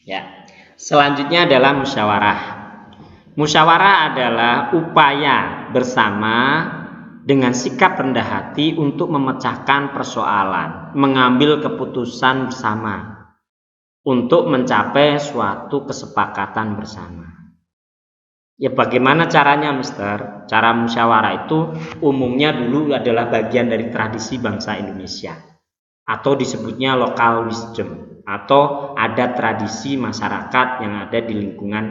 Ya. Selanjutnya adalah musyawarah. Musyawarah adalah upaya bersama dengan sikap rendah hati untuk memecahkan persoalan, mengambil keputusan bersama untuk mencapai suatu kesepakatan bersama. Ya bagaimana caranya, Mister? Cara musyawarah itu umumnya dulu adalah bagian dari tradisi bangsa Indonesia, atau disebutnya local wisdom, atau ada tradisi masyarakat yang ada di lingkungan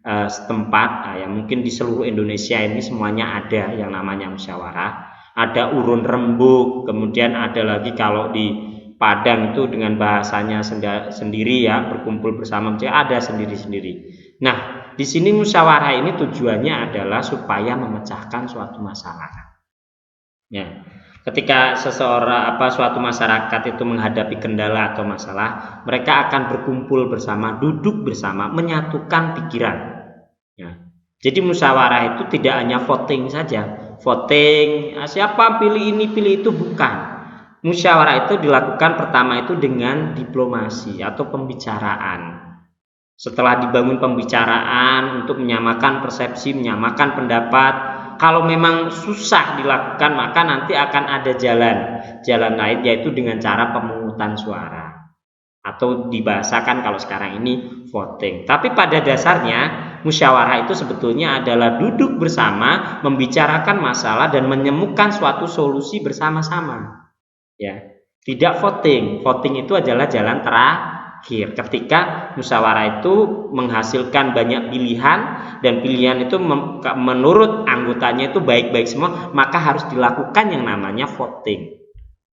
setempat. Ya mungkin di seluruh Indonesia ini semuanya ada yang namanya musyawarah. Ada urun rembuk, kemudian ada lagi kalau di Padang itu dengan bahasanya sendiri ya, berkumpul bersama, ada sendiri-sendiri. Nah, di sini musyawarah ini tujuannya adalah supaya memecahkan suatu masalah. Ya, ketika suatu masyarakat itu menghadapi kendala atau masalah, mereka akan berkumpul bersama, duduk bersama, menyatukan pikiran. Ya. Jadi musyawarah itu tidak hanya voting saja, voting siapa pilih ini pilih itu, bukan. Musyawarah itu dilakukan pertama itu dengan diplomasi atau pembicaraan. Setelah dibangun pembicaraan untuk menyamakan persepsi, menyamakan pendapat, kalau memang susah dilakukan maka nanti akan ada jalan lain, yaitu dengan cara pemungutan suara atau dibahasakan kalau sekarang ini voting. Tapi pada dasarnya musyawarah itu sebetulnya adalah duduk bersama, membicarakan masalah dan menemukan suatu solusi bersama-sama. Ya, tidak voting. Voting itu adalah jalan terakhir ketika musyawarah itu menghasilkan banyak pilihan dan pilihan itu menurut anggotanya itu baik-baik semua, maka harus dilakukan yang namanya voting.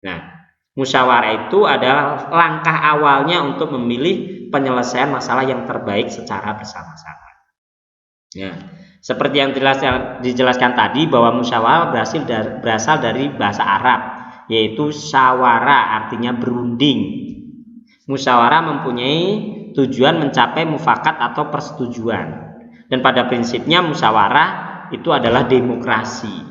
Nah, musyawarah itu adalah langkah awalnya untuk memilih penyelesaian masalah yang terbaik secara bersama-sama. Ya, seperti yang dijelaskan tadi bahwa musyawarah berasal dari bahasa Arab, yaitu syawara, artinya berunding. Musyawarah mempunyai tujuan mencapai mufakat atau persetujuan, dan pada prinsipnya musyawarah itu adalah demokrasi,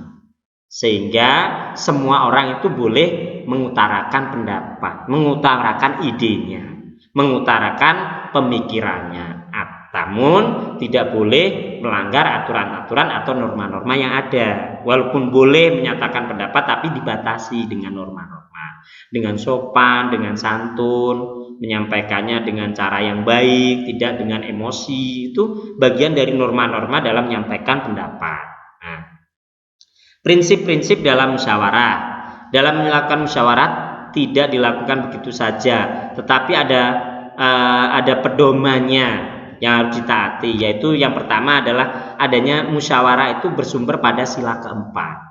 sehingga semua orang itu boleh mengutarakan pendapat, mengutarakan idenya, mengutarakan pemikirannya, namun tidak boleh melanggar aturan-aturan atau norma-norma yang ada. Walaupun boleh menyatakan pendapat, tapi dibatasi dengan norma-norma, dengan sopan, dengan santun, menyampaikannya dengan cara yang baik, tidak dengan emosi. Itu bagian dari norma-norma dalam menyampaikan pendapat. Nah, prinsip-prinsip dalam musyawarah. Dalam melakukan musyawarah tidak dilakukan begitu saja, tetapi ada pedomannya yang harus ditaati, yaitu yang pertama adalah adanya musyawarah itu bersumber pada sila keempat.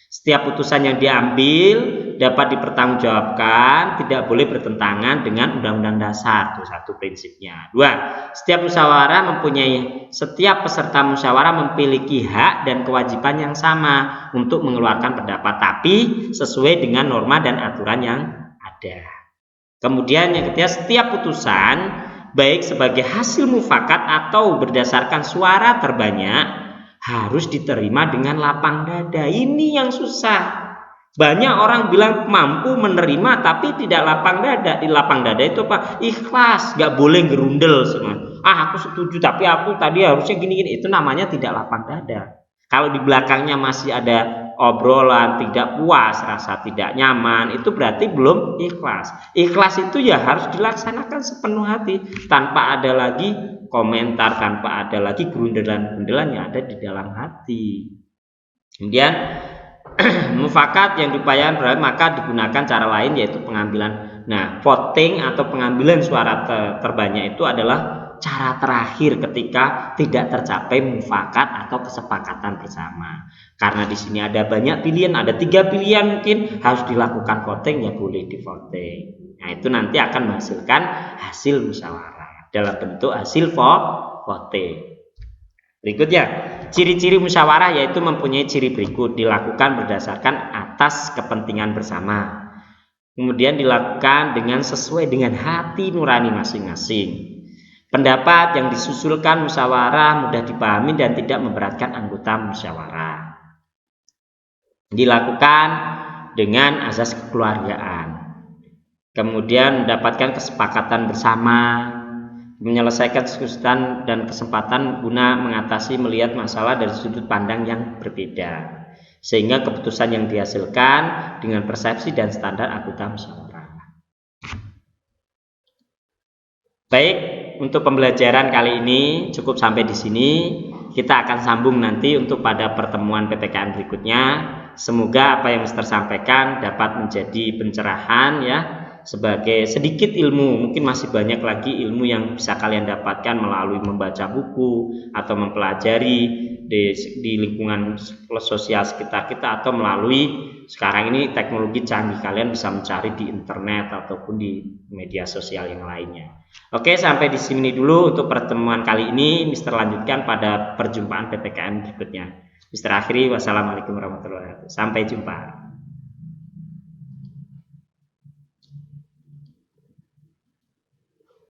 Setiap putusan yang diambil dapat dipertanggungjawabkan, tidak boleh bertentangan dengan Undang-Undang Dasar. Itu satu prinsipnya. Dua, setiap peserta musyawarah memiliki hak dan kewajiban yang sama untuk mengeluarkan pendapat, tapi sesuai dengan norma dan aturan yang ada. Kemudian yang ketiga, setiap putusan baik sebagai hasil mufakat atau berdasarkan suara terbanyak harus diterima dengan lapang dada. Ini yang susah. Banyak orang bilang mampu menerima tapi tidak lapang dada. Di lapang dada itu apa? Ikhlas, gak boleh gerundel semua. Aku setuju tapi aku tadi harusnya gini-gini. Itu namanya tidak lapang dada. Kalau di belakangnya masih ada obrolan, tidak puas, rasa tidak nyaman, itu berarti belum ikhlas. Ikhlas itu ya harus dilaksanakan sepenuh hati, tanpa ada lagi komentar, tanpa ada lagi gerundelan-gerundelan yang ada di dalam hati. Kemudian mufakat yang diupayakan maka digunakan cara lain, yaitu pengambilan. Nah, voting atau pengambilan suara terbanyak itu adalah cara terakhir ketika tidak tercapai mufakat atau kesepakatan bersama. Karena di sini ada banyak pilihan, ada 3 pilihan, mungkin harus dilakukan voting, ya boleh di voting. Nah, itu nanti akan menghasilkan hasil musyawarah dalam bentuk hasil voting. Berikutnya, ciri-ciri musyawarah yaitu mempunyai ciri berikut: dilakukan berdasarkan atas kepentingan bersama, kemudian dilakukan dengan sesuai dengan hati nurani masing-masing. Pendapat yang disusulkan musyawarah mudah dipahami dan tidak memberatkan anggota musyawarah. Dilakukan dengan azas kekeluargaan. Kemudian mendapatkan kesepakatan bersama. menyelesaikan kesulitan dan kesempatan guna mengatasi melihat masalah dari sudut pandang yang berbeda, sehingga keputusan yang dihasilkan dengan persepsi dan standar anggota musyawarah. Baik, untuk pembelajaran kali ini cukup sampai di sini. Kita akan sambung nanti untuk pada pertemuan PPKN berikutnya. Semoga apa yang Mister sampaikan dapat menjadi pencerahan ya, sebagai sedikit ilmu. Mungkin masih banyak lagi ilmu yang bisa kalian dapatkan melalui membaca buku atau mempelajari di lingkungan sosial sekitar kita, atau melalui sekarang ini teknologi canggih, kalian bisa mencari di internet ataupun di media sosial yang lainnya. Oke, sampai di sini dulu untuk pertemuan kali ini. Mister lanjutkan pada perjumpaan PPKN berikutnya. Mister akhiri, wassalamualaikum warahmatullahi wabarakatuh. Sampai jumpa.